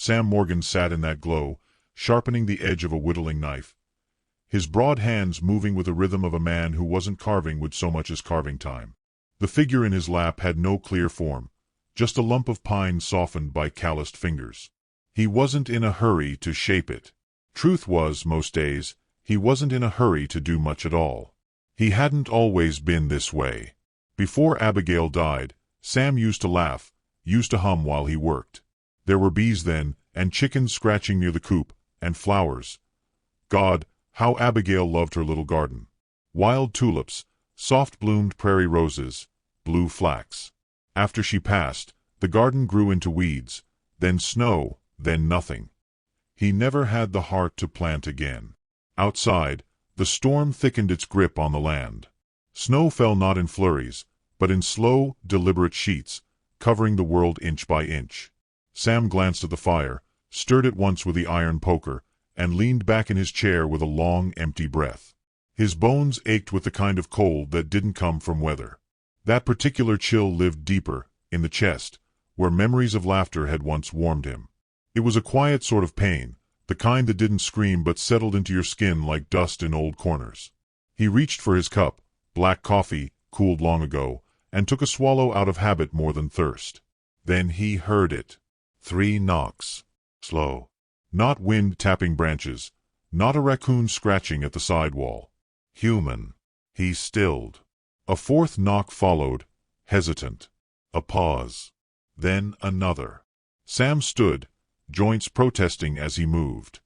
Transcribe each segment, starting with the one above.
Sam Morgan sat in that glow, sharpening the edge of a whittling knife, his broad hands moving with the rhythm of a man who wasn't carving with so much as carving time. The figure in his lap had no clear form, just a lump of pine softened by calloused fingers. He wasn't in a hurry to shape it. Truth was, most days, he wasn't in a hurry to do much at all. He hadn't always been this way. Before Abigail died, Sam used to laugh, used to hum while he worked. There were bees then, and chickens scratching near the coop, and flowers. God, how Abigail loved her little garden. Wild tulips, soft-bloomed prairie roses, blue flax. After she passed, the garden grew into weeds, then snow, then nothing. He never had the heart to plant again. Outside, the storm thickened its grip on the land. Snow fell not in flurries, but in slow, deliberate sheets, covering the world inch by inch. Sam glanced at the fire, stirred it once with the iron poker, and leaned back in his chair with a long, empty breath. His bones ached with the kind of cold that didn't come from weather. That particular chill lived deeper, in the chest, where memories of laughter had once warmed him. It was a quiet sort of pain, the kind that didn't scream but settled into your skin like dust in old corners. He reached for his cup, black coffee, cooled long ago, and took a swallow out of habit more than thirst. Then he heard it. 3 knocks. Slow. Not wind tapping branches, not a raccoon scratching at the sidewall. Human. He stilled. A 4th knock followed, hesitant. A pause. Then another. Sam stood, joints protesting as he moved.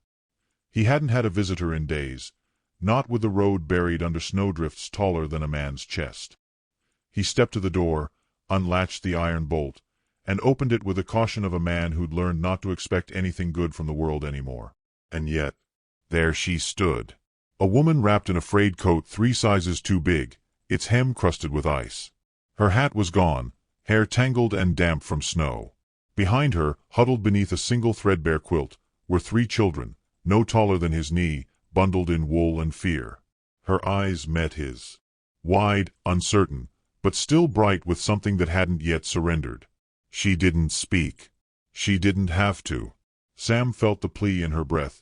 He hadn't had a visitor in days, not with the road buried under snowdrifts taller than a man's chest. He stepped to the door, unlatched the iron bolt, and opened it with the caution of a man who'd learned not to expect anything good from the world anymore. And yet, there she stood. A woman wrapped in a frayed coat 3 sizes too big, its hem crusted with ice. Her hat was gone, hair tangled and damp from snow. Behind her, huddled beneath a single threadbare quilt, were 3 children, no taller than his knee, bundled in wool and fear. Her eyes met his. Wide, uncertain, but still bright with something that hadn't yet surrendered. She didn't speak. She didn't have to. Sam felt the plea in her breath,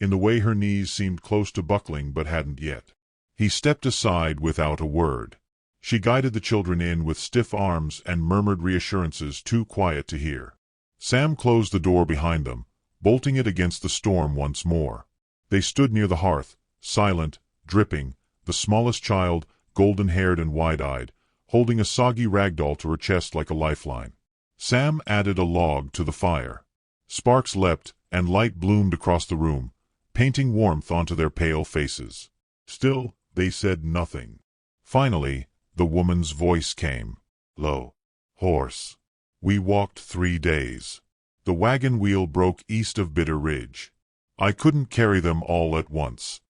in the way her knees seemed close to buckling but hadn't yet. He stepped aside without a word. She guided the children in with stiff arms and murmured reassurances too quiet to hear. Sam closed the door behind them, bolting it against the storm once more. They stood near the hearth, silent, dripping, the smallest child, golden-haired and wide-eyed, holding a soggy ragdoll to her chest like a lifeline. Sam added a log to the fire. Sparks leapt, and light bloomed across the room, painting warmth onto their pale faces. Still, they said nothing. Finally, the woman's voice came. Low. Hoarse. We walked 3 days. The wagon wheel broke east of Bitter Ridge. I couldn't carry them all at once.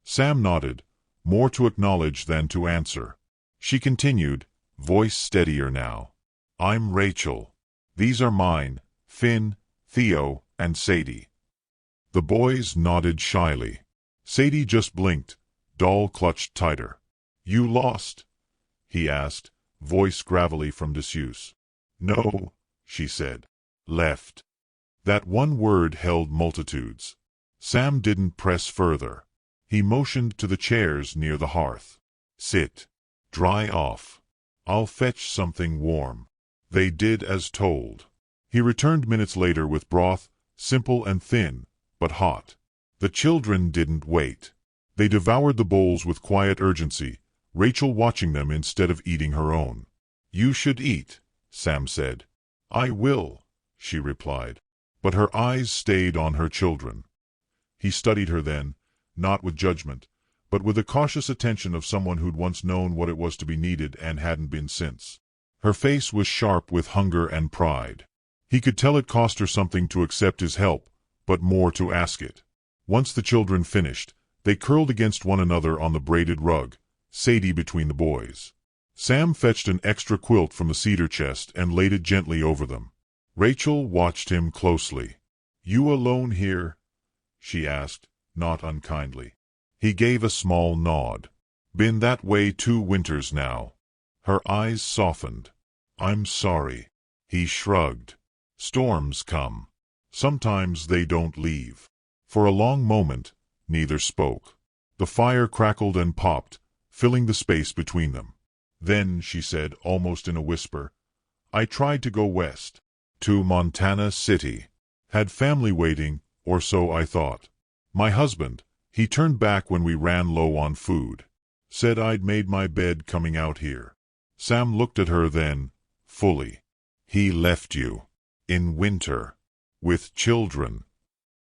Sam nodded, more to acknowledge than to answer. She continued, voice steadier now. I'm Rachel. These are mine, Finn, Theo, and Sadie. The boys nodded shyly. Sadie just blinked, doll clutched tighter. You lost? He asked, voice gravelly from disuse. No, she said. Left. That one word held multitudes. Sam didn't press further. He motioned to the chairs near the hearth. Sit. Dry off. I'll fetch something warm. They did as told. He returned minutes later with broth, simple and thin, but hot. The children didn't wait. They devoured the bowls with quiet urgency, Rachel watching them instead of eating her own. You should eat, Sam said. I will, she replied. But her eyes stayed on her children. He studied her then, not with judgment, but with the cautious attention of someone who'd once known what it was to be needed and hadn't been since. Her face was sharp with hunger and pride. He could tell it cost her something to accept his help, but more to ask it. Once the children finished, they curled against one another on the braided rug, Sadie between the boys. Sam fetched an extra quilt from the cedar chest and laid it gently over them. Rachel watched him closely. You alone here? She asked, not unkindly. He gave a small nod. Been that way 2 winters now. Her eyes softened. I'm sorry. He shrugged. Storms come. Sometimes they don't leave. For a long moment, neither spoke. The fire crackled and popped, filling the space between them. Then, she said, almost in a whisper, I tried to go west. To Montana City. Had family waiting, or so I thought. My husband, he turned back when we ran low on food. Said I'd made my bed coming out here. Sam looked at her then, fully. He left you. In winter. With children.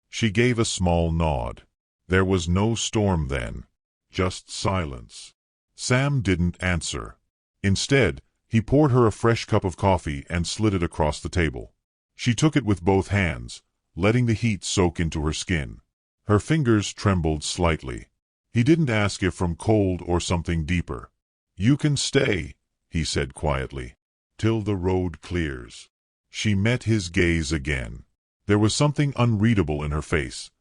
She gave a small nod. There was no storm then. Just silence. Sam didn't answer. Instead, he poured her a fresh cup of coffee and slid it across the table. She took it with both hands, letting the heat soak into her skin. Her fingers trembled slightly. He didn't ask if from cold or something deeper. You can stay, he said quietly, till the road clears. She met his gaze again. There was something unreadable in her face,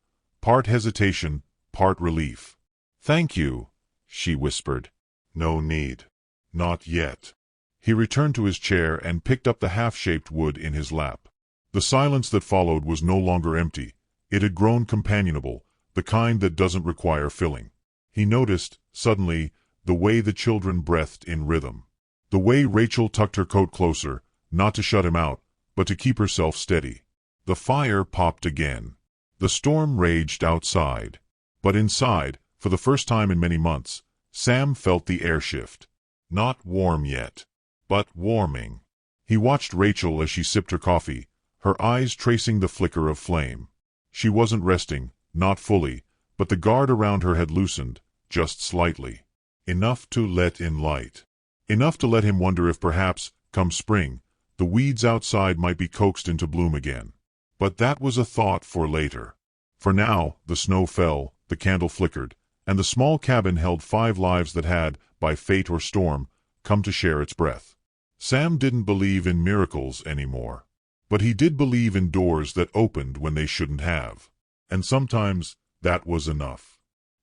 part hesitation, part relief. Thank you, she whispered. No need. Not yet. He returned to his chair and picked up the half-shaped wood in his lap. The silence that followed was no longer empty. It had grown companionable, the kind that doesn't require filling. He noticed, suddenly, the way the children breathed in rhythm. The way Rachel tucked her coat closer, not to shut him out, but to keep herself steady. The fire popped again. The storm raged outside. But inside, for the first time in many months, Sam felt the air shift. Not warm yet, but warming. He watched Rachel as she sipped her coffee, her eyes tracing the flicker of flame. She wasn't resting, not fully, but the guard around her had loosened, just slightly. Enough to let in light. Enough to let him wonder if perhaps, come spring, the weeds outside might be coaxed into bloom again. But that was a thought for later. For now, the snow fell, the candle flickered, and the small cabin held 5 lives that had, by fate or storm, come to share its breath. Sam didn't believe in miracles anymore. But he did believe in doors that opened when they shouldn't have. And sometimes, that was enough.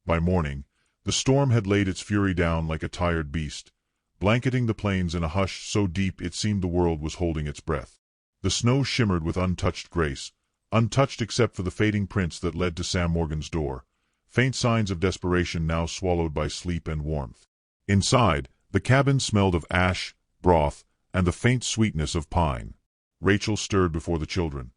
By morning, the storm had laid its fury down like a tired beast, blanketing the plains in a hush so deep it seemed the world was holding its breath. The snow shimmered with untouched grace, untouched except for the fading prints that led to Sam Morgan's door, faint signs of desperation now swallowed by sleep and warmth. Inside, the cabin smelled of ash, broth, and the faint sweetness of pine. Rachel stirred before the children,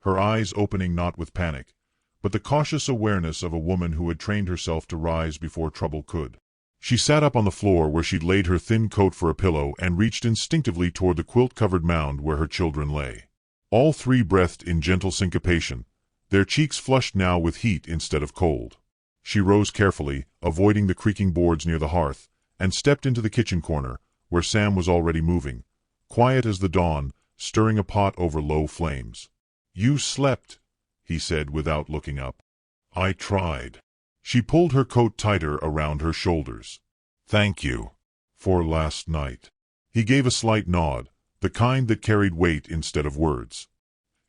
her eyes opening not with panic, but the cautious awareness of a woman who had trained herself to rise before trouble could. She sat up on the floor where she'd laid her thin coat for a pillow and reached instinctively toward the quilt-covered mound where her children lay. All 3 breathed in gentle syncopation, their cheeks flushed now with heat instead of cold. She rose carefully, avoiding the creaking boards near the hearth, and stepped into the kitchen corner, where Sam was already moving, quiet as the dawn, stirring a pot over low flames. You slept, he said without looking up. I tried. She pulled her coat tighter around her shoulders. Thank you. For last night. He gave a slight nod, the kind that carried weight instead of words.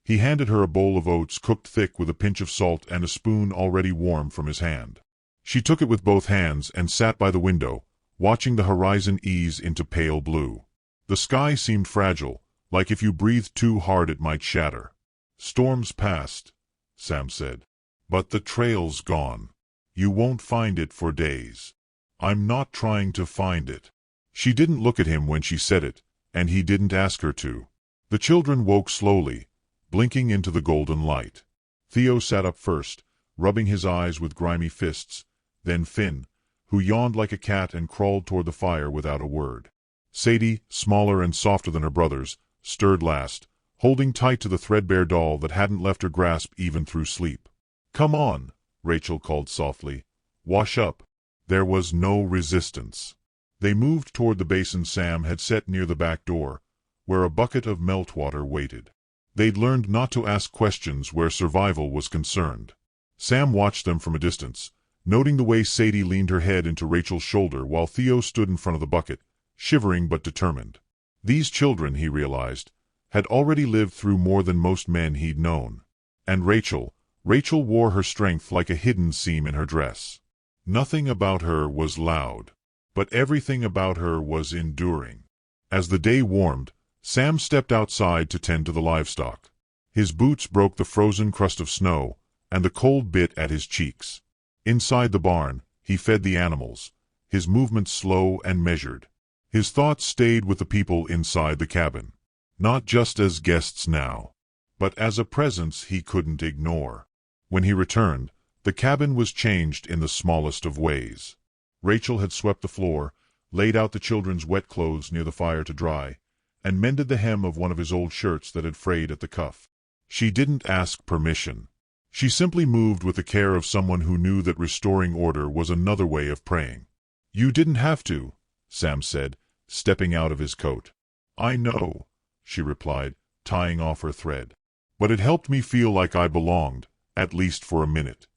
He handed her a bowl of oats cooked thick with a pinch of salt and a spoon already warm from his hand. She took it with both hands and sat by the window, watching the horizon ease into pale blue. The sky seemed fragile, like if you breathed too hard it might shatter. Storms passed, Sam said. But the trail's gone. You won't find it for days. I'm not trying to find it. She didn't look at him when she said it, and he didn't ask her to. The children woke slowly, blinking into the golden light. Theo sat up first, rubbing his eyes with grimy fists, then Finn, who yawned like a cat and crawled toward the fire without a word. Sadie, smaller and softer than her brothers, stirred last, holding tight to the threadbare doll that hadn't left her grasp even through sleep. Come on, Rachel called softly. Wash up. There was no resistance. They moved toward the basin Sam had set near the back door, where a bucket of meltwater waited. They'd learned not to ask questions where survival was concerned. Sam watched them from a distance, noting the way Sadie leaned her head into Rachel's shoulder while Theo stood in front of the bucket, shivering but determined. These children, he realized, had already lived through more than most men he'd known. And Rachel wore her strength like a hidden seam in her dress. Nothing about her was loud, but everything about her was enduring. As the day warmed, Sam stepped outside to tend to the livestock. His boots broke the frozen crust of snow, and the cold bit at his cheeks. Inside the barn, he fed the animals, his movements slow and measured. His thoughts stayed with the people inside the cabin. Not just as guests now, but as a presence he couldn't ignore. When he returned, the cabin was changed in the smallest of ways. Rachel had swept the floor, laid out the children's wet clothes near the fire to dry, and mended the hem of one of his old shirts that had frayed at the cuff. She didn't ask permission. She simply moved with the care of someone who knew that restoring order was another way of praying. "You didn't have to," Sam said, stepping out of his coat. "I know," she replied, tying off her thread. "But it helped me feel like I belonged, at least for a minute."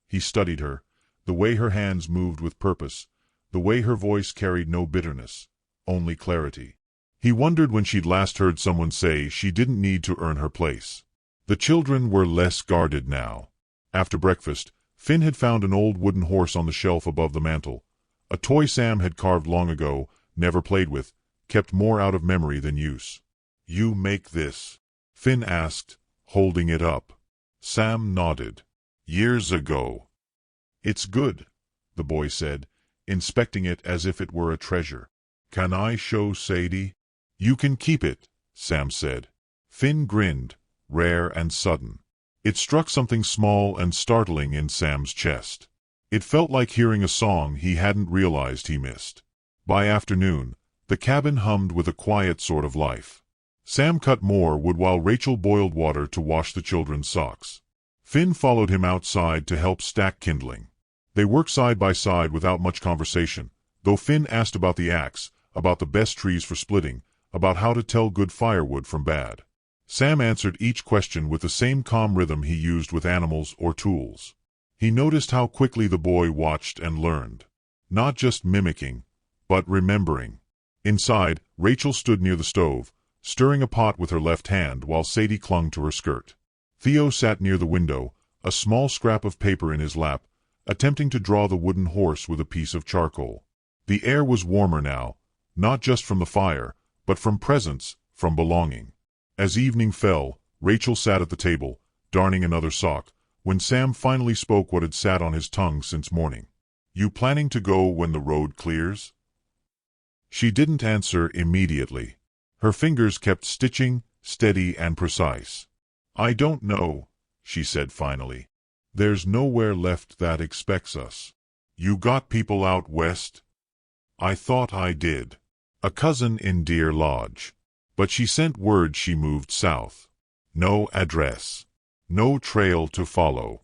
He studied her, the way her hands moved with purpose, the way her voice carried no bitterness, only clarity. He wondered when she'd last heard someone say she didn't need to earn her place. The children were less guarded now. After breakfast, Finn had found an old wooden horse on the shelf above the mantel, a toy Sam had carved long ago, never played with, kept more out of memory than use. "You make this?" Finn asked, holding it up. Sam nodded. "Years ago." "It's good," the boy said, inspecting it as if it were a treasure. "Can I show Sadie?" "You can keep it," Sam said. Finn grinned, rare and sudden. It struck something small and startling in Sam's chest. It felt like hearing a song he hadn't realized he missed. By afternoon, the cabin hummed with a quiet sort of life. Sam cut more wood while Rachel boiled water to wash the children's socks. Finn followed him outside to help stack kindling. They worked side by side without much conversation, though Finn asked about the axe, about the best trees for splitting, about how to tell good firewood from bad. Sam answered each question with the same calm rhythm he used with animals or tools. He noticed how quickly the boy watched and learned. Not just mimicking, but remembering. Inside, Rachel stood near the stove, stirring a pot with her left hand while Sadie clung to her skirt. Theo sat near the window, a small scrap of paper in his lap, attempting to draw the wooden horse with a piece of charcoal. The air was warmer now, not just from the fire, but from presence, from belonging. As evening fell, Rachel sat at the table, darning another sock, when Sam finally spoke what had sat on his tongue since morning. "You planning to go when the road clears?" She didn't answer immediately. Her fingers kept stitching, steady and precise. "I don't know," she said finally. "There's nowhere left that expects us." "You got people out west?" "I thought I did. A cousin in Deer Lodge. But she sent word she moved south. No address. No trail to follow."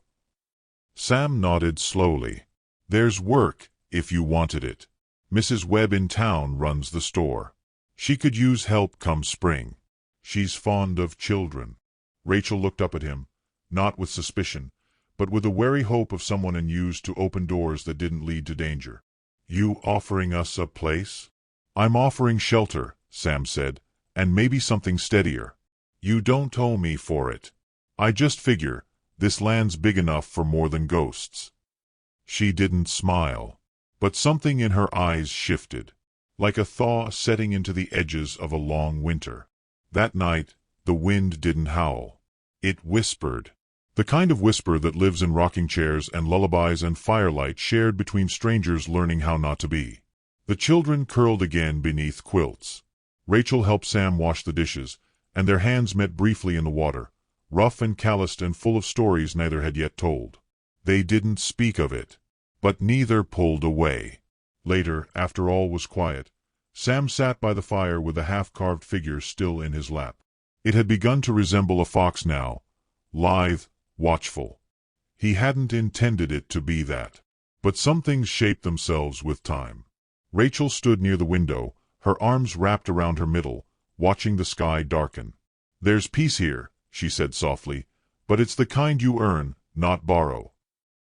Sam nodded slowly. "There's work, if you wanted it. Mrs. Webb in town runs the store. She could use help come spring. She's fond of children." Rachel looked up at him, not with suspicion, but with a wary hope of someone used to open doors that didn't lead to danger. "You offering us a place?" "I'm offering shelter," Sam said, "and maybe something steadier. You don't owe me for it. I just figure, this land's big enough for more than ghosts." She didn't smile, but something in her eyes shifted, like a thaw setting into the edges of a long winter. That night, the wind didn't howl. It whispered. The kind of whisper that lives in rocking chairs and lullabies and firelight shared between strangers learning how not to be. The children curled again beneath quilts. Rachel helped Sam wash the dishes, and their hands met briefly in the water, rough and calloused and full of stories neither had yet told. They didn't speak of it, but neither pulled away. Later, after all was quiet, Sam sat by the fire with the half-carved figure still in his lap. It had begun to resemble a fox now, lithe, watchful. He hadn't intended it to be that. But some things shaped themselves with time. Rachel stood near the window, her arms wrapped around her middle, watching the sky darken. "There's peace here," she said softly, "but it's the kind you earn, not borrow."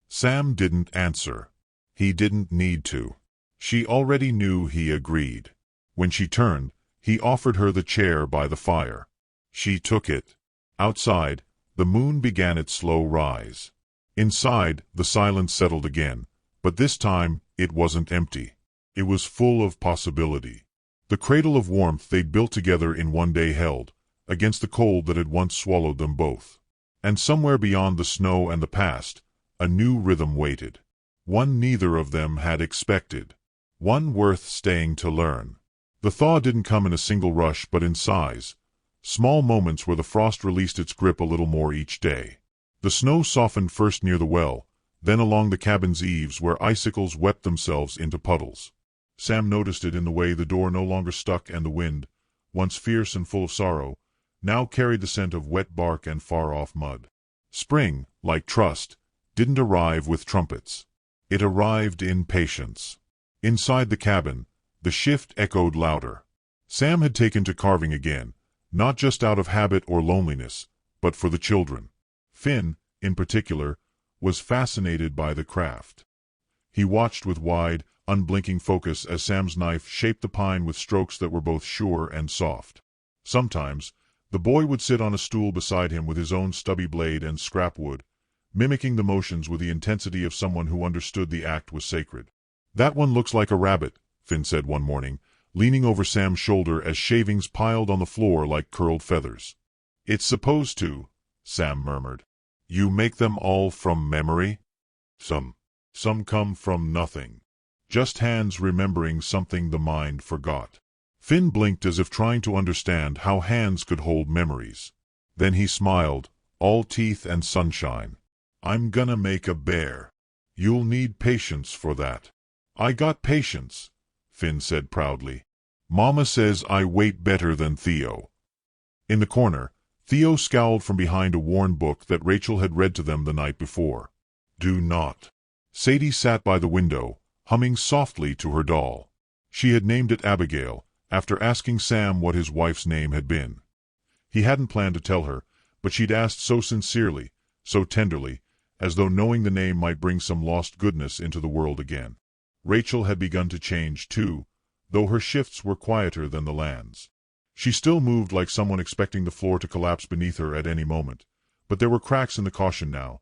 Sam didn't answer. He didn't need to. She already knew he agreed. When she turned, he offered her the chair by the fire. She took it. Outside, the moon began its slow rise. Inside, the silence settled again, but this time it wasn't empty. It was full of possibility. The cradle of warmth they'd built together in one day held, against the cold that had once swallowed them both. And somewhere beyond the snow and the past, a new rhythm waited. One neither of them had expected. One worth staying to learn. The thaw didn't come in a single rush but in sighs, small moments where the frost released its grip a little more each day. The snow softened first near the well, then along the cabin's eaves where icicles wept themselves into puddles. Sam noticed it in the way the door no longer stuck and the wind, once fierce and full of sorrow, now carried the scent of wet bark and far-off mud. Spring, like trust, didn't arrive with trumpets. It arrived in patience. Inside the cabin, the shift echoed louder. Sam had taken to carving again, not just out of habit or loneliness, but for the children. Finn, in particular, was fascinated by the craft. He watched with wide, unblinking focus as Sam's knife shaped the pine with strokes that were both sure and soft. Sometimes, the boy would sit on a stool beside him with his own stubby blade and scrap wood, mimicking the motions with the intensity of someone who understood the act was sacred. "That one looks like a rabbit," Finn said one morning, leaning over Sam's shoulder as shavings piled on the floor like curled feathers. "It's supposed to," Sam murmured. "You make them all from memory?" Some come from nothing. Just hands remembering something the mind forgot." Finn blinked as if trying to understand how hands could hold memories. Then he smiled, all teeth and sunshine. "I'm gonna make a bear. You'll need patience for that." "I got patience," Finn said proudly. "Mama says I wait better than Theo." In the corner, Theo scowled from behind a worn book that Rachel had read to them the night before. "Do not." Sadie sat by the window, humming softly to her doll. She had named it Abigail, after asking Sam what his wife's name had been. He hadn't planned to tell her, but she'd asked so sincerely, so tenderly, as though knowing the name might bring some lost goodness into the world again. Rachel had begun to change, too, though her shifts were quieter than the land's. She still moved like someone expecting the floor to collapse beneath her at any moment, but there were cracks in the caution now,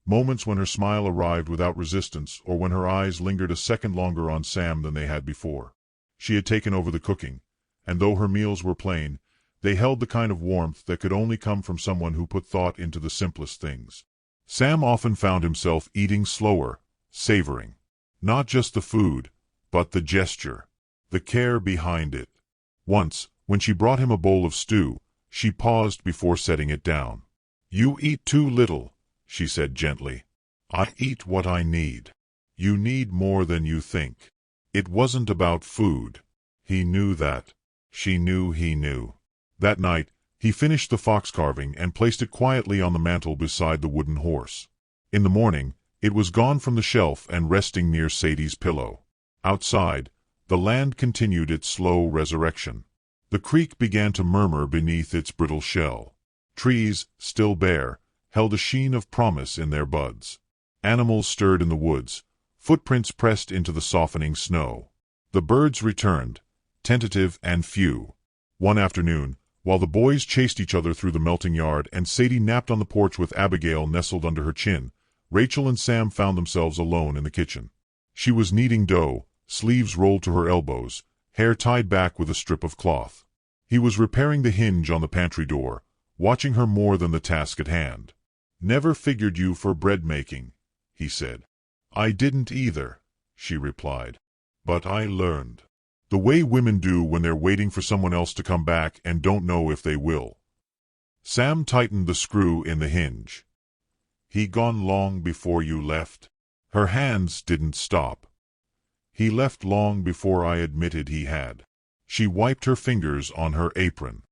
moments when her smile arrived without resistance or when her eyes lingered a second longer on Sam than they had before. She had taken over the cooking, and though her meals were plain, they held the kind of warmth that could only come from someone who put thought into the simplest things. Sam often found himself eating slower, savoring. Not just the food, but the gesture, the care behind it. Once, when she brought him a bowl of stew, she paused before setting it down. "You eat too little," she said gently. "I eat what I need. You need more than you think." It wasn't about food. He knew that. She knew he knew. That night, he finished the fox carving and placed it quietly on the mantel beside the wooden horse. In the morning, it was gone from the shelf and resting near Sadie's pillow. Outside, the land continued its slow resurrection. The creek began to murmur beneath its brittle shell. Trees, still bare, held a sheen of promise in their buds. Animals stirred in the woods, footprints pressed into the softening snow. The birds returned, tentative and few. One afternoon, while the boys chased each other through the melting yard and Sadie napped on the porch with Abigail nestled under her chin, Rachel and Sam found themselves alone in the kitchen. She was kneading dough, sleeves rolled to her elbows, hair tied back with a strip of cloth. He was repairing the hinge on the pantry door, watching her more than the task at hand. "Never figured you for bread-making," he said. "I didn't either," she replied. "But I learned. The way women do when they're waiting for someone else to come back and don't know if they will." Sam tightened the screw in the hinge. "He gone long before you left?" Her hands didn't stop. "He left long before I admitted he had." She wiped her fingers on her apron.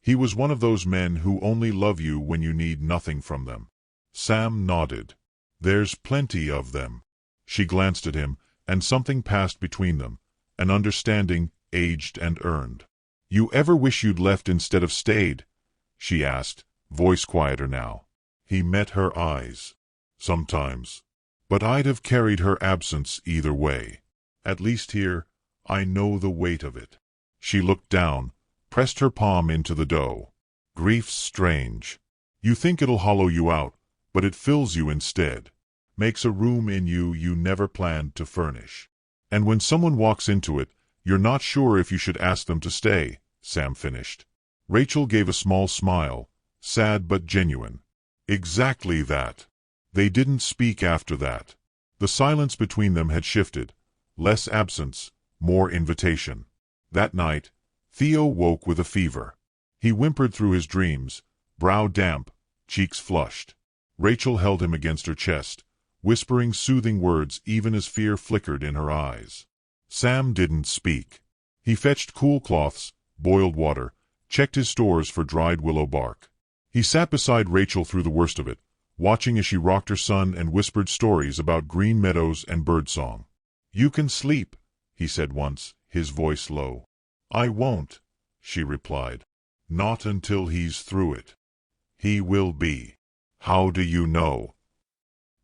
"He was one of those men who only love you when you need nothing from them." Sam nodded. "There's plenty of them." She glanced at him, and something passed between them, an understanding, aged and earned. "You ever wish you'd left instead of stayed?" she asked, voice quieter now. He met her eyes. "Sometimes. But I'd have carried her absence either way. At least here, I know the weight of it." She looked down, pressed her palm into the dough. "Grief's strange. You think it'll hollow you out, but it fills you instead. Makes a room in you you never planned to furnish. And when someone walks into it, you're not sure if you should ask them to stay," Sam finished. Rachel gave a small smile, sad but genuine. Exactly that. They didn't speak after that. The silence between them had shifted. Less absence, more invitation. That night, Theo woke with a fever. He whimpered through his dreams, brow damp, cheeks flushed. Rachel held him against her chest, whispering soothing words even as fear flickered in her eyes. Sam didn't speak. He fetched cool cloths, boiled water, checked his stores for dried willow bark. He sat beside Rachel through the worst of it, watching as she rocked her son and whispered stories about green meadows and birdsong. "You can sleep," he said once, his voice low. "I won't," she replied. "Not until he's through it." "He will be." "How do you know?"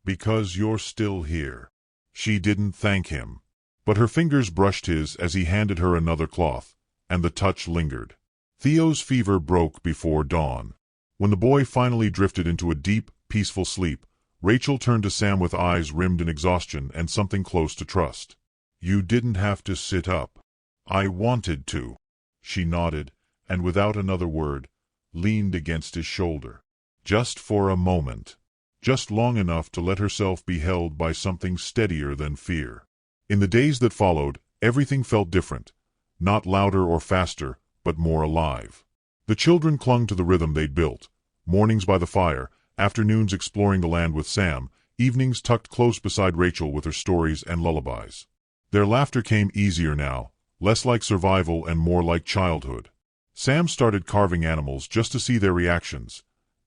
"Because you're still here." She didn't thank him, but her fingers brushed his as he handed her another cloth, and the touch lingered. Theo's fever broke before dawn. When the boy finally drifted into a deep, peaceful sleep, Rachel turned to Sam with eyes rimmed in exhaustion and something close to trust. "You didn't have to sit up." "I wanted to." She nodded, and without another word, leaned against his shoulder. Just for a moment. Just long enough to let herself be held by something steadier than fear. In the days that followed, everything felt different. Not louder or faster, but more alive. The children clung to the rhythm they'd built. Mornings by the fire, afternoons exploring the land with Sam, evenings tucked close beside Rachel with her stories and lullabies. Their laughter came easier now, less like survival and more like childhood. Sam started carving animals just to see their reactions.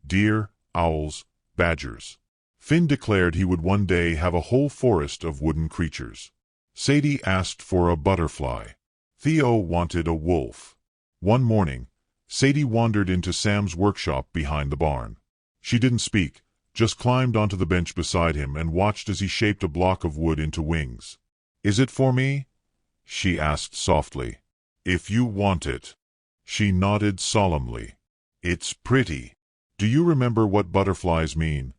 Deer, owls, badgers. Finn declared he would one day have a whole forest of wooden creatures. Sadie asked for a butterfly. Theo wanted a wolf. One morning, Sadie wandered into Sam's workshop behind the barn. She didn't speak, just climbed onto the bench beside him and watched as he shaped a block of wood into wings. "Is it for me?" she asked softly. "If you want it." She nodded solemnly. "It's pretty." "Do you remember what butterflies mean?"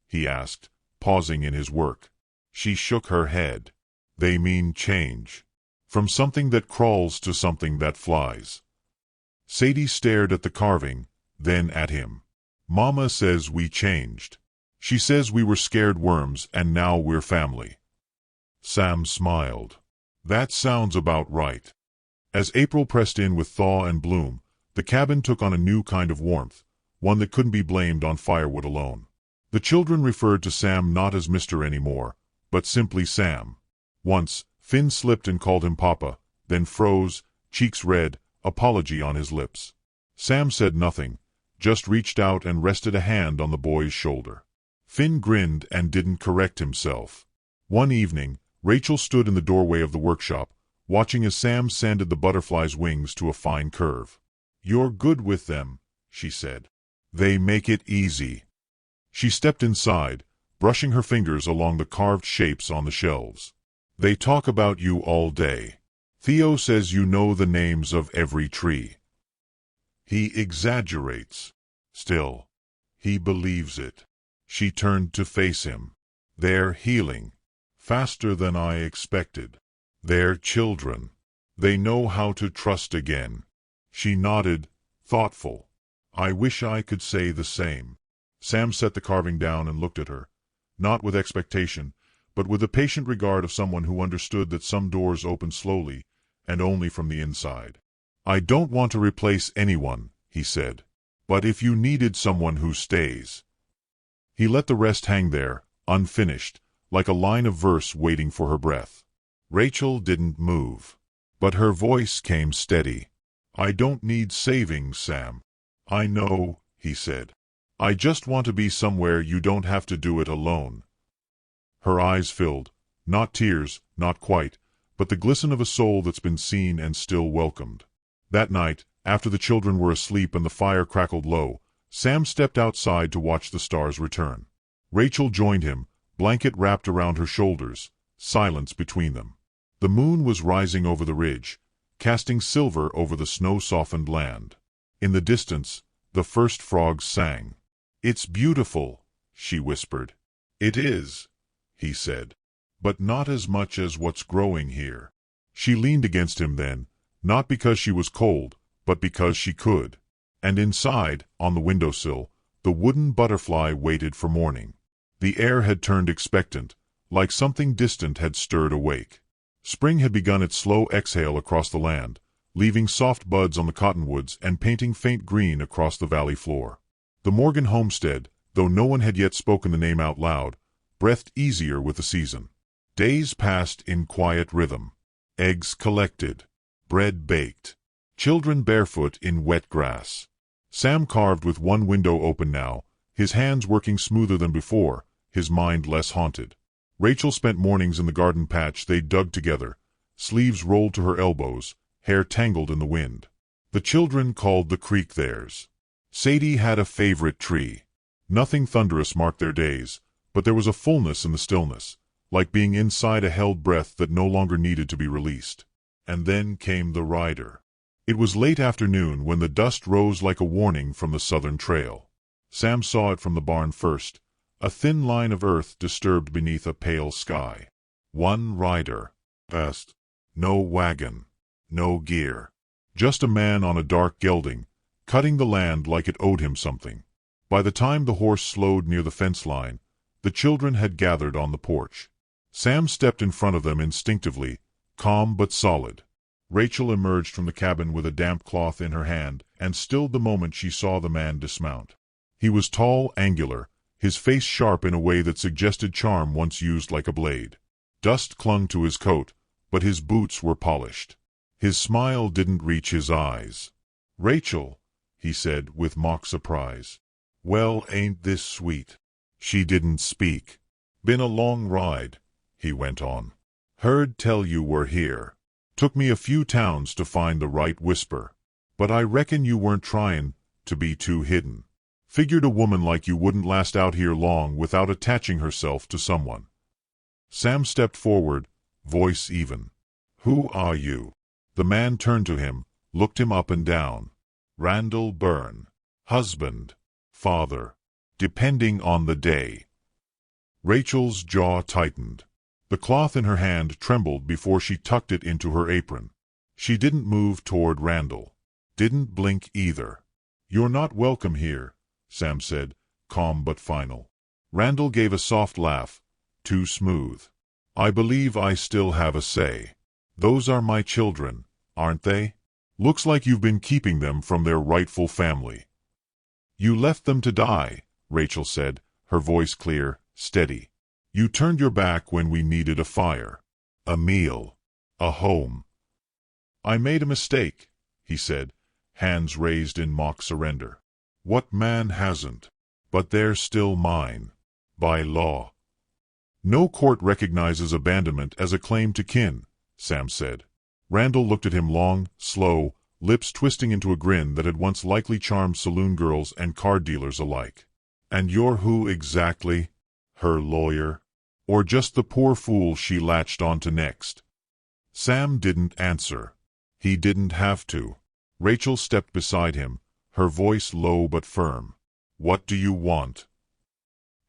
he asked, pausing in his work. She shook her head. "They mean change. From something that crawls to something that flies." Sadie stared at the carving, then at him. "Mama says we changed. She says we were scared worms and now we're family." Sam smiled. "That sounds about right." As April pressed in with thaw and bloom, the cabin took on a new kind of warmth, one that couldn't be blamed on firewood alone. The children referred to Sam not as Mr. anymore, but simply Sam. Once, Finn slipped and called him Papa, then froze, cheeks red, apology on his lips. Sam said nothing, just reached out and rested a hand on the boy's shoulder. Finn grinned and didn't correct himself. One evening, Rachel stood in the doorway of the workshop, watching as Sam sanded the butterfly's wings to a fine curve. "You're good with them," she said. "They make it easy." She stepped inside, brushing her fingers along the carved shapes on the shelves. "They talk about you all day. Theo says you know the names of every tree." "He exaggerates. Still, he believes it." She turned to face him. "They're healing. Faster than I expected. They're children. They know how to trust again." She nodded, thoughtful. "I wish I could say the same." Sam set the carving down and looked at her, not with expectation, but with the patient regard of someone who understood that some doors open slowly, and only from the inside. "I don't want to replace anyone," he said, "but if you needed someone who stays." He let the rest hang there, unfinished, like a line of verse waiting for her breath. Rachel didn't move, but her voice came steady. "I don't need saving, Sam." "I know," he said. "I just want to be somewhere you don't have to do it alone." Her eyes filled, not tears, not quite, but the glisten of a soul that's been seen and still welcomed. That night, after the children were asleep and the fire crackled low, Sam stepped outside to watch the stars return. Rachel joined him, blanket wrapped around her shoulders, silence between them. The moon was rising over the ridge, casting silver over the snow-softened land. In the distance, the first frogs sang. "It's beautiful," she whispered. "It is," he said, "but not as much as what's growing here." She leaned against him then, not because she was cold, but because she could. And inside, on the windowsill, the wooden butterfly waited for morning. The air had turned expectant, like something distant had stirred awake. Spring had begun its slow exhale across the land, leaving soft buds on the cottonwoods and painting faint green across the valley floor. The Morgan homestead, though no one had yet spoken the name out loud, breathed easier with the season. Days passed in quiet rhythm. Eggs collected. Bread baked. Children barefoot in wet grass. Sam carved with one window open now, his hands working smoother than before, his mind less haunted. Rachel spent mornings in the garden patch they dug together, sleeves rolled to her elbows, hair tangled in the wind. The children called the creek theirs. Sadie had a favorite tree. Nothing thunderous marked their days, but there was a fullness in the stillness, like being inside a held breath that no longer needed to be released. And then came the rider. It was late afternoon when the dust rose like a warning from the southern trail. Sam saw it from the barn first, a thin line of earth disturbed beneath a pale sky. One rider. Fast. No wagon. No gear. Just a man on a dark gelding, cutting the land like it owed him something. By the time the horse slowed near the fence line, the children had gathered on the porch. Sam stepped in front of them instinctively, calm but solid. Rachel emerged from the cabin with a damp cloth in her hand and stilled the moment she saw the man dismount. He was tall, angular, his face sharp in a way that suggested charm once used like a blade. Dust clung to his coat, but his boots were polished. His smile didn't reach his eyes. "Rachel," he said with mock surprise. "Well, ain't this sweet?" She didn't speak. "Been a long ride," he went on. "Heard tell you were here. Took me a few towns to find the right whisper. But I reckon you weren't tryin' to be too hidden. Figured a woman like you wouldn't last out here long without attaching herself to someone." Sam stepped forward, voice even. "Who are you?" The man turned to him, looked him up and down. "Randall Byrne. Husband. Father. Depending on the day." Rachel's jaw tightened. The cloth in her hand trembled before she tucked it into her apron. She didn't move toward Randall. Didn't blink either. "You're not welcome here," Sam said, calm but final. Randall gave a soft laugh, too smooth. "I believe I still have a say. Those are my children, aren't they? Looks like you've been keeping them from their rightful family." "You left them to die," Rachel said, her voice clear, steady. "You turned your back when we needed a fire, a meal, a home." "I made a mistake," he said, hands raised in mock surrender. "What man hasn't? But they're still mine. By law." "No court recognizes abandonment as a claim to kin," Sam said. Randall looked at him long, slow, lips twisting into a grin that had once likely charmed saloon girls and card dealers alike. "And you're who exactly? Her lawyer? Or just the poor fool she latched onto next?" Sam didn't answer. He didn't have to. Rachel stepped beside him, her voice low but firm. "What do you want?"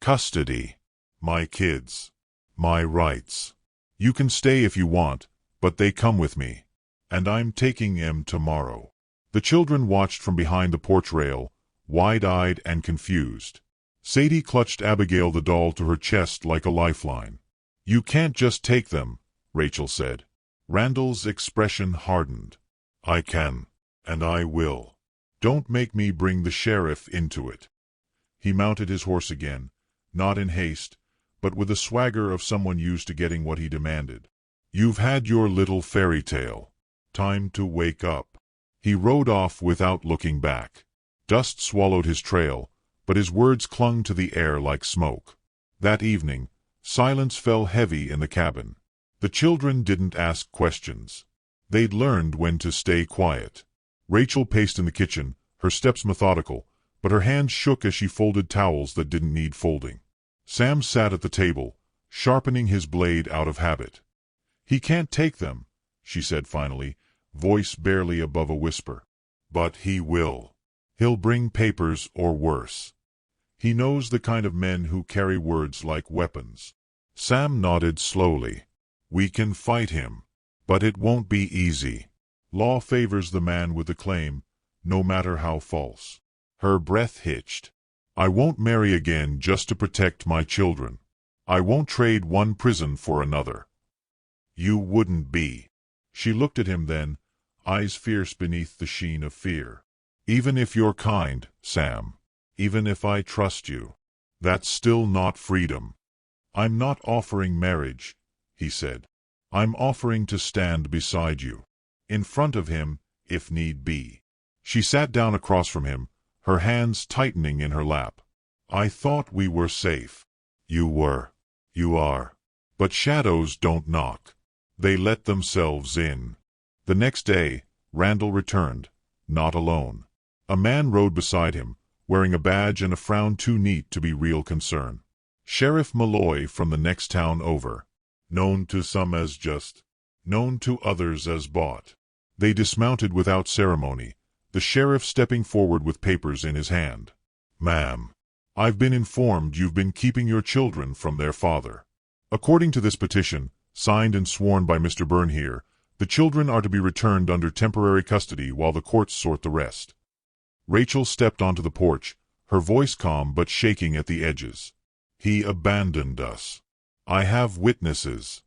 "Custody. My kids. My rights. You can stay if you want, but they come with me. And I'm taking them tomorrow." The children watched from behind the porch rail, wide-eyed and confused. Sadie clutched Abigail the doll to her chest like a lifeline. "You can't just take them," Rachel said. Randall's expression hardened. "I can. And I will. Don't make me bring the sheriff into it." He mounted his horse again, not in haste, but with the swagger of someone used to getting what he demanded. "You've had your little fairy tale. Time to wake up." He rode off without looking back. Dust swallowed his trail, but his words clung to the air like smoke. That evening, silence fell heavy in the cabin. The children didn't ask questions. They'd learned when to stay quiet. Rachel paced in the kitchen, her steps methodical, but her hands shook as she folded towels that didn't need folding. Sam sat at the table, sharpening his blade out of habit. "He can't take them," she said finally, voice barely above a whisper. "But he will. He'll bring papers or worse. He knows the kind of men who carry words like weapons." Sam nodded slowly. "We can fight him. But it won't be easy. Law favors the man with the claim, no matter how false. Her breath hitched. I won't marry again just to protect my children. I won't trade one prison for another. You wouldn't be. She looked at him then, eyes fierce beneath the sheen of fear. Even if you're kind, Sam. Even if I trust you. That's still not freedom. I'm not offering marriage, he said. I'm offering to stand beside you. In front of him, if need be. She sat down across from him, her hands tightening in her lap. I thought we were safe. You were. You are. But shadows don't knock. They let themselves in. The next day, Randall returned, not alone. A man rode beside him, wearing a badge and a frown too neat to be real concern. Sheriff Malloy from the next town over. Known to some as just. Known to others as bought. They dismounted without ceremony, the sheriff stepping forward with papers in his hand. Ma'am, I've been informed you've been keeping your children from their father. According to this petition, signed and sworn by Mr. Byrne here, the children are to be returned under temporary custody while the courts sort the rest. Rachel stepped onto the porch, her voice calm but shaking at the edges. He abandoned us. I have witnesses.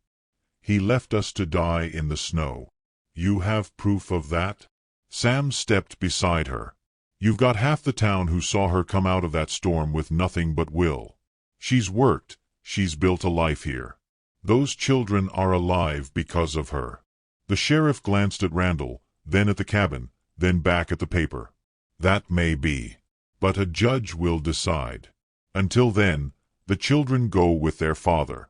He left us to die in the snow. You have proof of that? Sam stepped beside her. You've got half the town who saw her come out of that storm with nothing but will. She's worked, she's built a life here. Those children are alive because of her. The sheriff glanced at Randall, then at the cabin, then back at the paper. That may be. But a judge will decide. Until then, the children go with their father.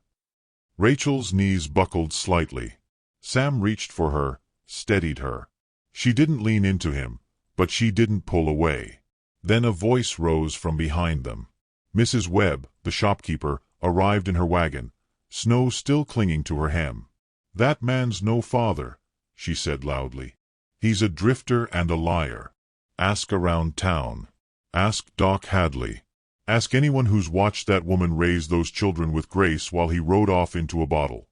Rachel's knees buckled slightly. Sam reached for her, steadied her. She didn't lean into him, but she didn't pull away. Then a voice rose from behind them. Mrs. Webb, the shopkeeper, arrived in her wagon, snow still clinging to her hem. That man's no father, she said loudly. He's a drifter and a liar. Ask around town. Ask Doc Hadley. Ask anyone who's watched that woman raise those children with grace while he rode off into a bottle.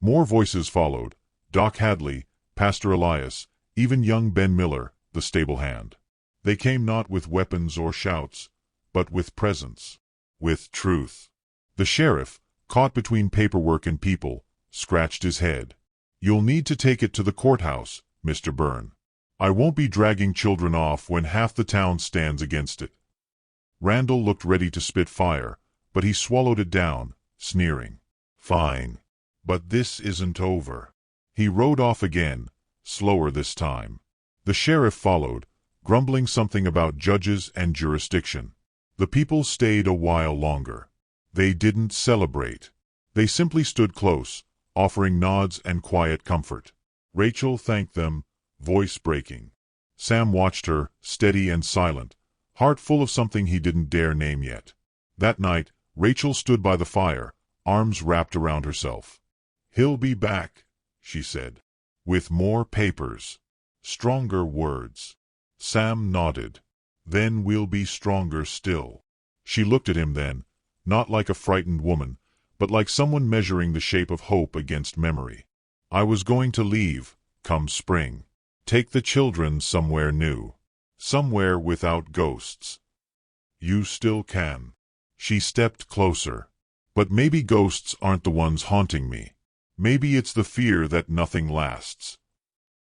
More voices followed. Doc Hadley, Pastor Elias, even young Ben Miller, the stable hand. They came not with weapons or shouts, but with presence, with truth. The sheriff, caught between paperwork and people, scratched his head. You'll need to take it to the courthouse, Mr. Byrne. I won't be dragging children off when half the town stands against it. Randall looked ready to spit fire, but he swallowed it down, sneering. Fine. But this isn't over. He rode off again, slower this time. The sheriff followed, grumbling something about judges and jurisdiction. The people stayed a while longer. They didn't celebrate. They simply stood close, offering nods and quiet comfort. Rachel thanked them, voice breaking. Sam watched her, steady and silent, heart full of something he didn't dare name yet. That night, Rachel stood by the fire, arms wrapped around herself. He'll be back, she said. With more papers. Stronger words. Sam nodded. Then we'll be stronger still. She looked at him then, not like a frightened woman, but like someone measuring the shape of hope against memory. I was going to leave, come spring. Take the children somewhere new. Somewhere without ghosts. You still can. She stepped closer. But maybe ghosts aren't the ones haunting me. Maybe it's the fear that nothing lasts.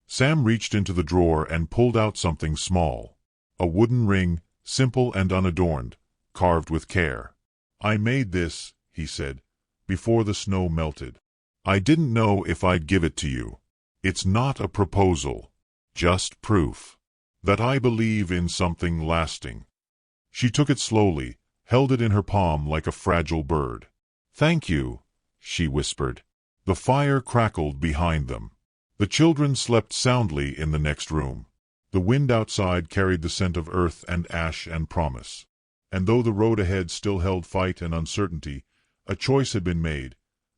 Sam reached into the drawer and pulled out something small. A wooden ring, simple and unadorned, carved with care. I made this, he said, before the snow melted. I didn't know if I'd give it to you. It's not a proposal. Just proof. That I believe in something lasting. She took it slowly, held it in her palm like a fragile bird. Thank you, she whispered. The fire crackled behind them. The children slept soundly in the next room. The wind outside carried the scent of earth and ash and promise. And though the road ahead still held fight and uncertainty, a choice had been made,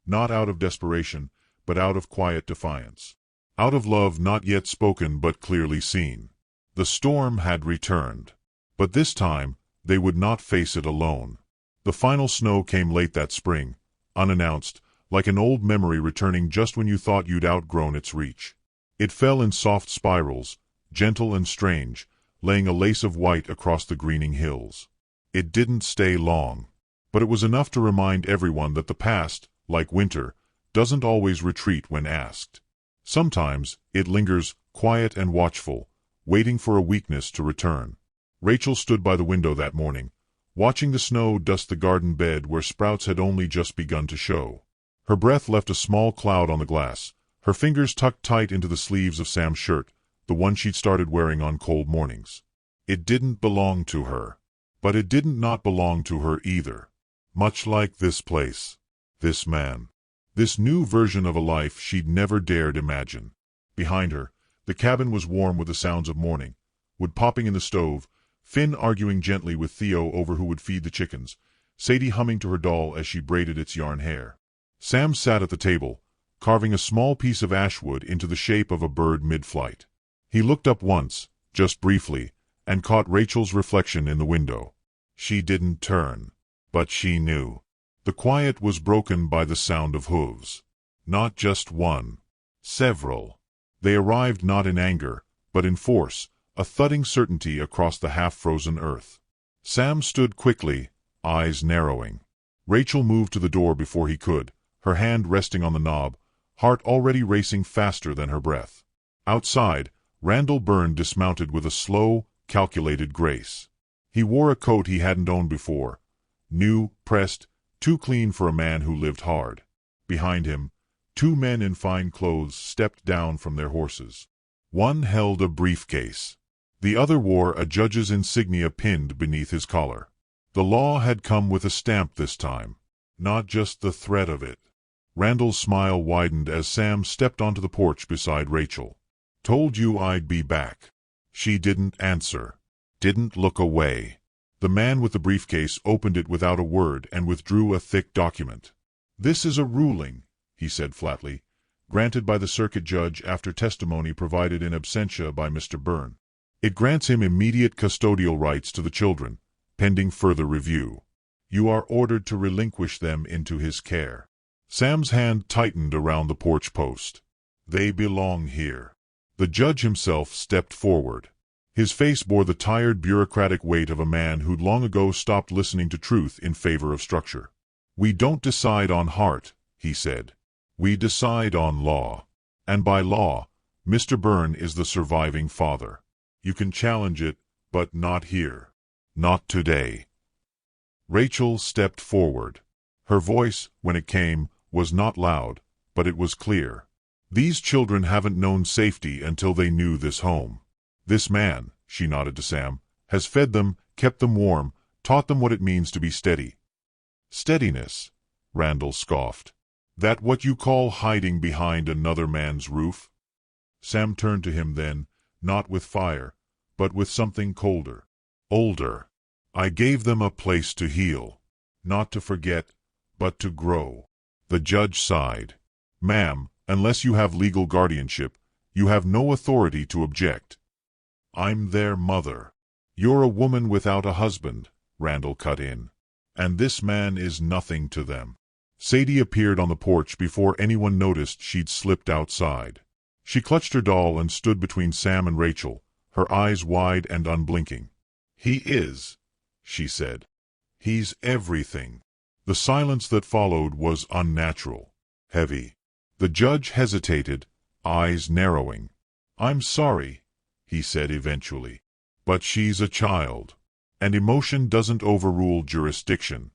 not out of desperation, but out of quiet defiance. Out of love not yet spoken but clearly seen. The storm had returned. But this time, they would not face it alone. The final snow came late that spring, unannounced, like an old memory returning just when you thought you'd outgrown its reach. It fell in soft spirals, gentle and strange, laying a lace of white across the greening hills. It didn't stay long, but it was enough to remind everyone that the past, like winter, doesn't always retreat when asked. Sometimes it lingers, quiet and watchful, waiting for a weakness to return. Rachel stood by the window that morning, watching the snow dust the garden bed where sprouts had only just begun to show. Her breath left a small cloud on the glass, her fingers tucked tight into the sleeves of Sam's shirt, the one she'd started wearing on cold mornings. It didn't belong to her. But it didn't not belong to her either. Much like this place, this man, this new version of a life she'd never dared imagine. Behind her, the cabin was warm with the sounds of morning, wood popping in the stove, Finn arguing gently with Theo over who would feed the chickens, Sadie humming to her doll as she braided its yarn hair. Sam sat at the table, carving a small piece of ashwood into the shape of a bird mid-flight. He looked up once, just briefly, and caught Rachel's reflection in the window. She didn't turn, but she knew. The quiet was broken by the sound of hooves. Not just one. Several. They arrived not in anger, but in force, a thudding certainty across the half-frozen earth. Sam stood quickly, eyes narrowing. Rachel moved to the door before he could, her hand resting on the knob, heart already racing faster than her breath. Outside, Randall Byrne dismounted with a slow, calculated grace. He wore a coat he hadn't owned before, new, pressed, too clean for a man who lived hard. Behind him, two men in fine clothes stepped down from their horses. One held a briefcase. The other wore a judge's insignia pinned beneath his collar. The law had come with a stamp this time, not just the threat of it. Randall's smile widened as Sam stepped onto the porch beside Rachel. "Told you I'd be back." She didn't answer, didn't look away. The man with the briefcase opened it without a word and withdrew a thick document. "This is a ruling," he said flatly, "granted by the circuit judge after testimony provided in absentia by Mr. Byrne. It grants him immediate custodial rights to the children, pending further review. You are ordered to relinquish them into his care." Sam's hand tightened around the porch post. "They belong here." The judge himself stepped forward. His face bore the tired bureaucratic weight of a man who'd long ago stopped listening to truth in favor of structure. "We don't decide on heart," he said. "We decide on law. And by law, Mr. Byrne is the surviving father. You can challenge it, but not here. Not today." Rachel stepped forward. Her voice, when it came, was not loud, but it was clear. "These children haven't known safety until they knew this home. This man," she nodded to Sam, "has fed them, kept them warm, taught them what it means to be steady." "Steadiness," Randall scoffed. "That what you call hiding behind another man's roof?" Sam turned to him then, not with fire, but with something colder. "Older. I gave them a place to heal. Not to forget, but to grow." The judge sighed. "Ma'am, unless you have legal guardianship, you have no authority to object." "I'm their mother." "You're a woman without a husband," Randall cut in. "And this man is nothing to them." Sadie appeared on the porch before anyone noticed she'd slipped outside. She clutched her doll and stood between Sam and Rachel, her eyes wide and unblinking. "He is," she said. "He's everything." The silence that followed was unnatural, heavy. The judge hesitated, eyes narrowing. "I'm sorry," he said eventually, "but she's a child. And emotion doesn't overrule jurisdiction."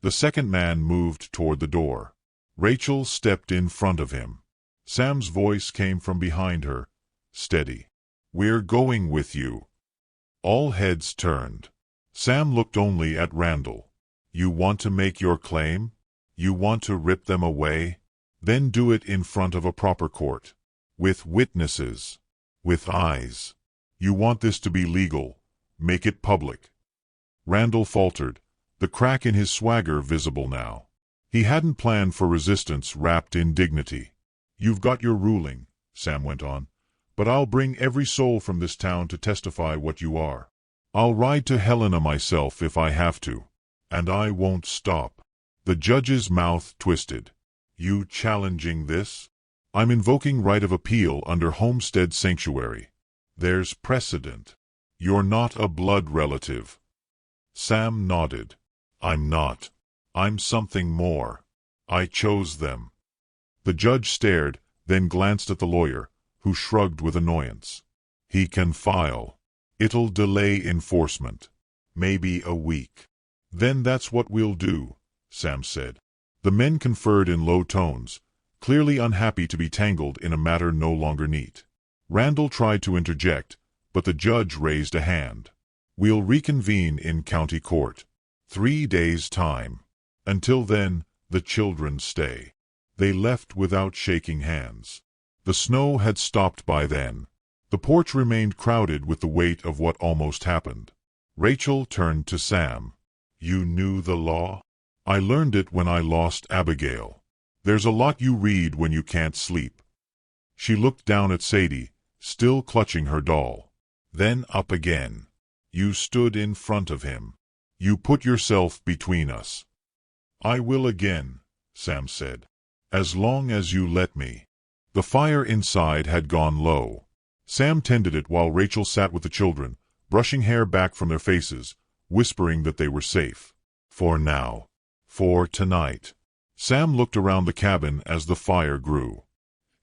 The second man moved toward the door. Rachel stepped in front of him. Sam's voice came from behind her, steady. "We're going with you." All heads turned. Sam looked only at Randall. "You want to make your claim? You want to rip them away? Then do it in front of a proper court. With witnesses. With eyes. You want this to be legal. Make it public." Randall faltered, the crack in his swagger visible now. He hadn't planned for resistance wrapped in dignity. "You've got your ruling," Sam went on, "but I'll bring every soul from this town to testify what you are. I'll ride to Helena myself if I have to. And I won't stop." The judge's mouth twisted. "You challenging this?" "I'm invoking right of appeal under Homestead Sanctuary. There's precedent." You're not a blood relative. Sam nodded. I'm not. I'm something more. I chose them. The judge stared, then glanced at the lawyer, who shrugged with annoyance. He can file. It'll delay enforcement. Maybe a week. Then that's what we'll do, Sam said. The men conferred in low tones, clearly unhappy to be tangled in a matter no longer neat. Randall tried to interject, but the judge raised a hand. We'll reconvene in county court. 3 days' time. Until then, the children stay. They left without shaking hands. The snow had stopped by then. The porch remained crowded with the weight of what almost happened. Rachel turned to Sam. You knew the law? I learned it when I lost Abigail. There's a lot you read when you can't sleep. She looked down at Sadie, still clutching her doll. Then up again. You stood in front of him. You put yourself between us. I will again, Sam said. As long as you let me. The fire inside had gone low. Sam tended it while Rachel sat with the children, brushing hair back from their faces, whispering that they were safe. For now. For tonight. Sam looked around the cabin as the fire grew.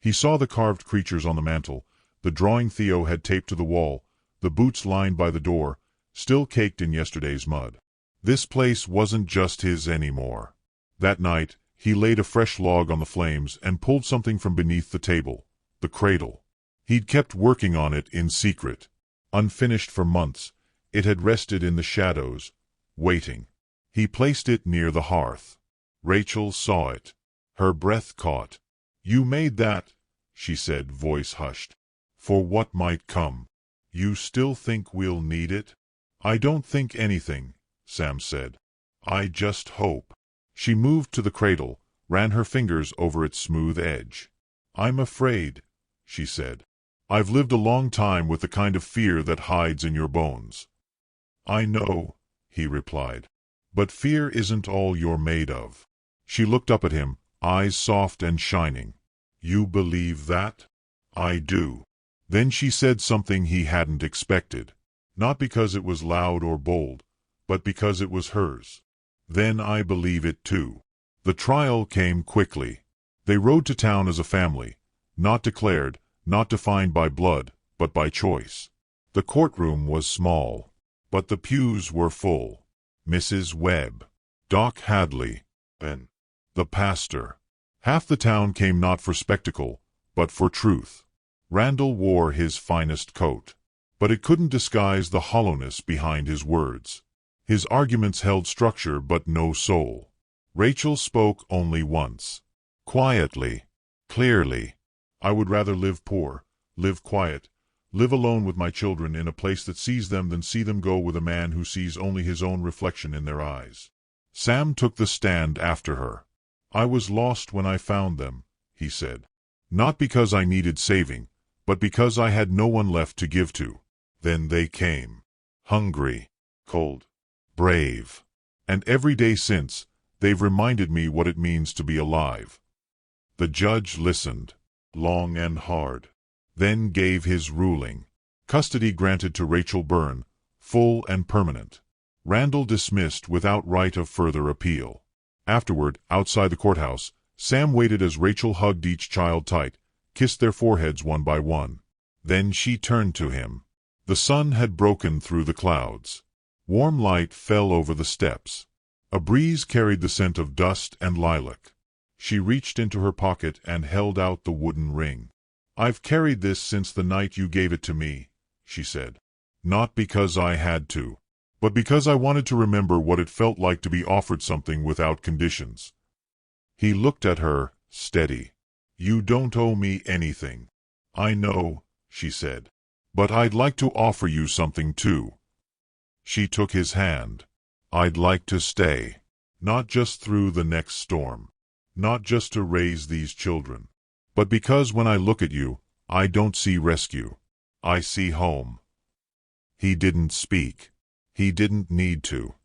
He saw the carved creatures on the mantel, the drawing Theo had taped to the wall, the boots lined by the door, still caked in yesterday's mud. This place wasn't just his anymore. That night, he laid a fresh log on the flames and pulled something from beneath the table, the cradle. He'd kept working on it in secret. Unfinished for months, it had rested in the shadows, waiting. He placed it near the hearth. Rachel saw it. Her breath caught. You made that, she said, voice hushed. For what might come. You still think we'll need it? I don't think anything, Sam said. I just hope. She moved to the cradle, ran her fingers over its smooth edge. I'm afraid, she said. I've lived a long time with the kind of fear that hides in your bones. I know, he replied. But fear isn't all you're made of. She looked up at him, eyes soft and shining. You believe that? I do. Then she said something he hadn't expected. Not because it was loud or bold, but because it was hers. Then I believe it too. The trial came quickly. They rode to town as a family, not declared, not defined by blood, but by choice. The courtroom was small, but the pews were full. Mrs. Webb, Doc Hadley, and the pastor. Half the town came not for spectacle, but for truth. Randall wore his finest coat, but it couldn't disguise the hollowness behind his words. His arguments held structure but no soul. Rachel spoke only once. Quietly, clearly. I would rather live poor, live quiet, live alone with my children in a place that sees them than see them go with a man who sees only his own reflection in their eyes. Sam took the stand after her. I was lost when I found them, he said. Not because I needed saving, but because I had no one left to give to. Then they came. Hungry, cold, brave. And every day since, they've reminded me what it means to be alive. The judge listened, long and hard, then gave his ruling. Custody granted to Rachel Byrne, full and permanent. Randall dismissed without right of further appeal. Afterward, outside the courthouse, Sam waited as Rachel hugged each child tight, kissed their foreheads one by one. Then she turned to him. The sun had broken through the clouds. Warm light fell over the steps. A breeze carried the scent of dust and lilac. She reached into her pocket and held out the wooden ring. I've carried this since the night you gave it to me, she said. Not because I had to, but because I wanted to remember what it felt like to be offered something without conditions. He looked at her, steady. You don't owe me anything. I know, she said. But I'd like to offer you something too. She took his hand. I'd like to stay. Not just through the next storm. Not just to raise these children. But because when I look at you, I don't see rescue. I see home. He didn't speak. He didn't need to.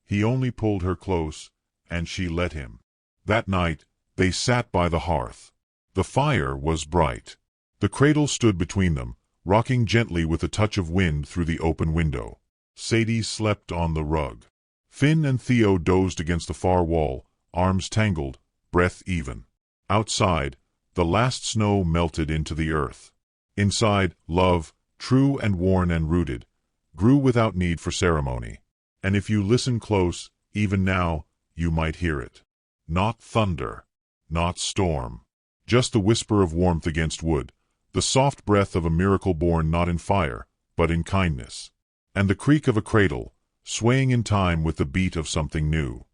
He only pulled her close, and she let him. That night, they sat by the hearth. The fire was bright. The cradle stood between them, rocking gently with a touch of wind through the open window. Sadie slept on the rug. Finn and Theo dozed against the far wall, arms tangled, breath even. Outside, the last snow melted into the earth. Inside, love, true and worn and rooted, grew without need for ceremony. And if you listen close, even now, you might hear it. Not thunder, not storm. Just the whisper of warmth against wood, the soft breath of a miracle born not in fire, but in kindness. And the creak of a cradle, swaying in time with the beat of something new.